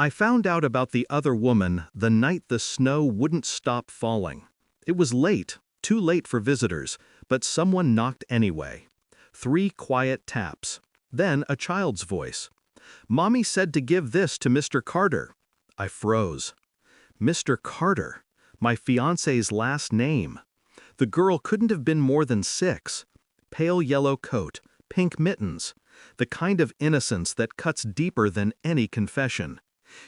I found out about the other woman the night the snow wouldn't stop falling. It was late, too late for visitors, but someone knocked anyway. 3 quiet taps. Then a child's voice. "Mommy said to give this to Mr. Carter." I froze. Mr. Carter, my fiancé's last name. The girl couldn't have been more than 6. Pale yellow coat, pink mittens, the kind of innocence that cuts deeper than any confession.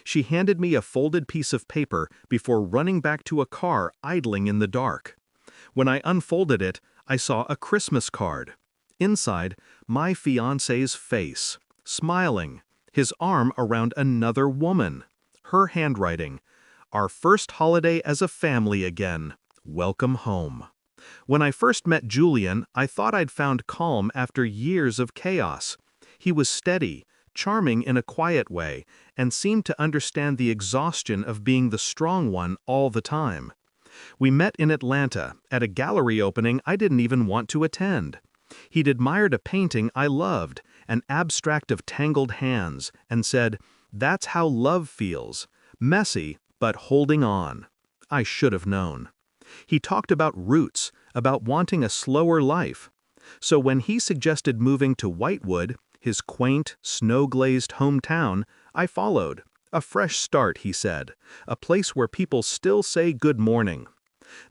She handed me a folded piece of paper before running back to a car idling in the dark. When I unfolded it, I saw a Christmas card. Inside, my fiancé's face, smiling, his arm around another woman. Her handwriting. "Our first holiday as a family again. Welcome home." When I first met Julian, I thought I'd found calm after years of chaos. He was steady, charming in a quiet way, and seemed to understand the exhaustion of being the strong one all the time. We met in Atlanta, at a gallery opening I didn't even want to attend. He'd admired a painting I loved, an abstract of tangled hands, and said, "That's how love feels. Messy, but holding on." I should have known. He talked about roots, about wanting a slower life. So when he suggested moving to Whitewood, his quaint, snow-glazed hometown, I followed. A fresh start, he said, a place where people still say good morning.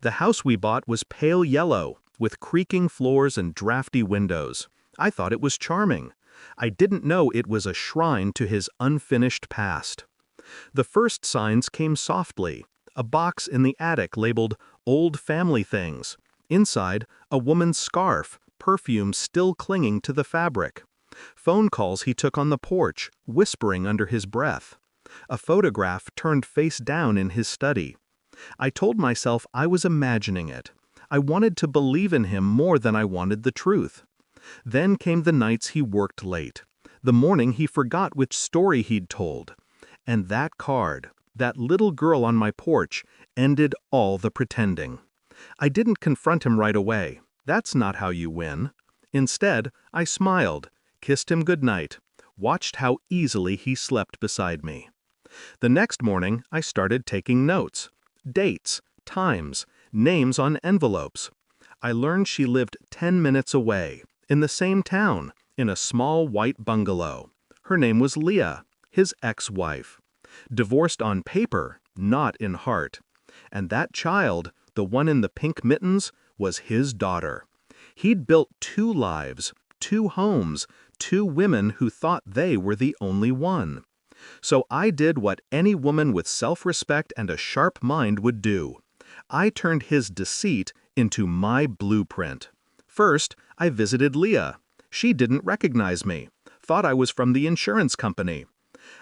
The house we bought was pale yellow, with creaking floors and drafty windows. I thought it was charming. I didn't know it was a shrine to his unfinished past. The first signs came softly, a box in the attic labeled "Old Family Things." Inside, a woman's scarf, perfume still clinging to the fabric. Phone calls he took on the porch, whispering under his breath. A photograph turned face down in his study. I told myself I was imagining it. I wanted to believe in him more than I wanted the truth. Then came the nights he worked late, the morning he forgot which story he'd told. And that card, that little girl on my porch, ended all the pretending. I didn't confront him right away. That's not how you win. Instead, I smiled, kissed him goodnight, watched how easily he slept beside me. The next morning, I started taking notes. Dates, times, names on envelopes. I learned she lived 10 minutes away, in the same town, in a small white bungalow. Her name was Leah, his ex-wife. Divorced on paper, not in heart. And that child, the one in the pink mittens, was his daughter. He'd built 2 lives, 2 homes, 2 women who thought they were the only one. So I did what any woman with self-respect and a sharp mind would do. I turned his deceit into my blueprint. First, I visited Leah. She didn't recognize me, thought I was from the insurance company.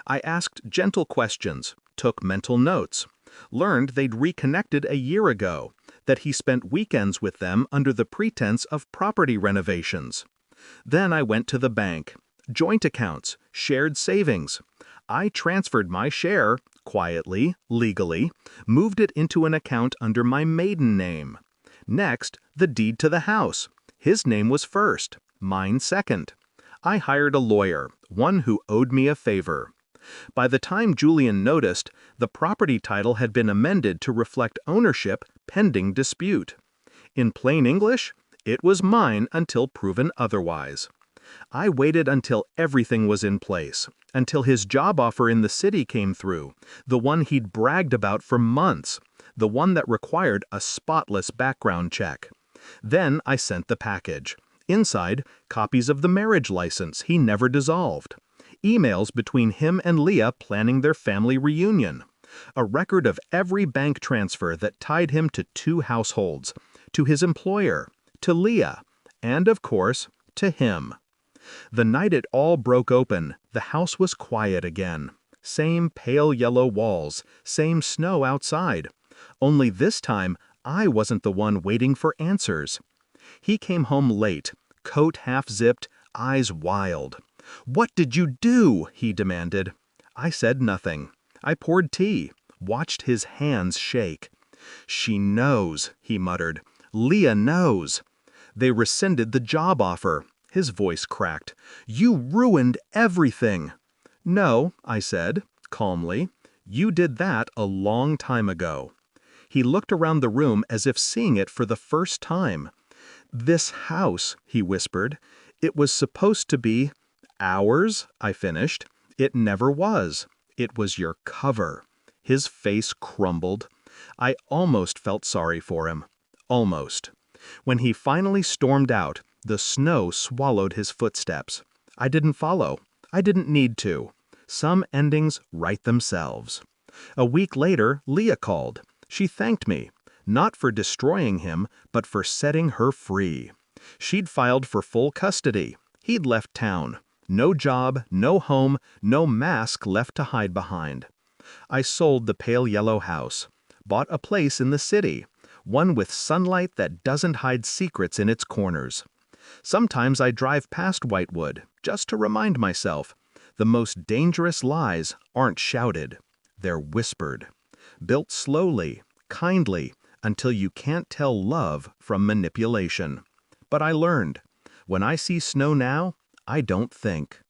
I asked gentle questions, took mental notes, learned they'd reconnected a year ago, that he spent weekends with them under the pretense of property renovations. Then I went to the bank. Joint accounts, shared savings. I transferred my share, quietly, legally, moved it into an account under my maiden name. Next, the deed to the house. His name was first, mine second. I hired a lawyer, one who owed me a favor. By the time Julian noticed, the property title had been amended to reflect ownership pending dispute. In plain English, it was mine until proven otherwise. I waited until everything was in place, until his job offer in the city came through, the one he'd bragged about for months, the one that required a spotless background check. Then I sent the package. Inside, copies of the marriage license he never dissolved. Emails between him and Leah planning their family reunion. A record of every bank transfer that tied him to 2 households, to his employer, to Leah, and of course, to him. The night it all broke open, the house was quiet again. Same pale yellow walls, same snow outside. Only this time, I wasn't the one waiting for answers. He came home late, coat half-zipped, eyes wild. "What did you do?" he demanded. I said nothing. I poured tea, watched his hands shake. "She knows," he muttered. "Leah knows." "They rescinded the job offer." His voice cracked. "You ruined everything." "No," I said, calmly. "You did that a long time ago." He looked around the room as if seeing it for the first time. "This house," he whispered. "It was supposed to be—" "Ours," I finished. "It never was. It was your cover." His face crumbled. I almost felt sorry for him. Almost. When he finally stormed out, the snow swallowed his footsteps. I didn't follow. I didn't need to. Some endings write themselves. A week later, Leah called. She thanked me, not for destroying him, but for setting her free. She'd filed for full custody. He'd left town. No job, no home, no mask left to hide behind. I sold the pale yellow house, bought a place in the city, one with sunlight that doesn't hide secrets in its corners. Sometimes I drive past Whitewood, just to remind myself, the most dangerous lies aren't shouted, they're whispered. Built slowly, kindly, until you can't tell love from manipulation. But I learned, when I see snow now, I don't think.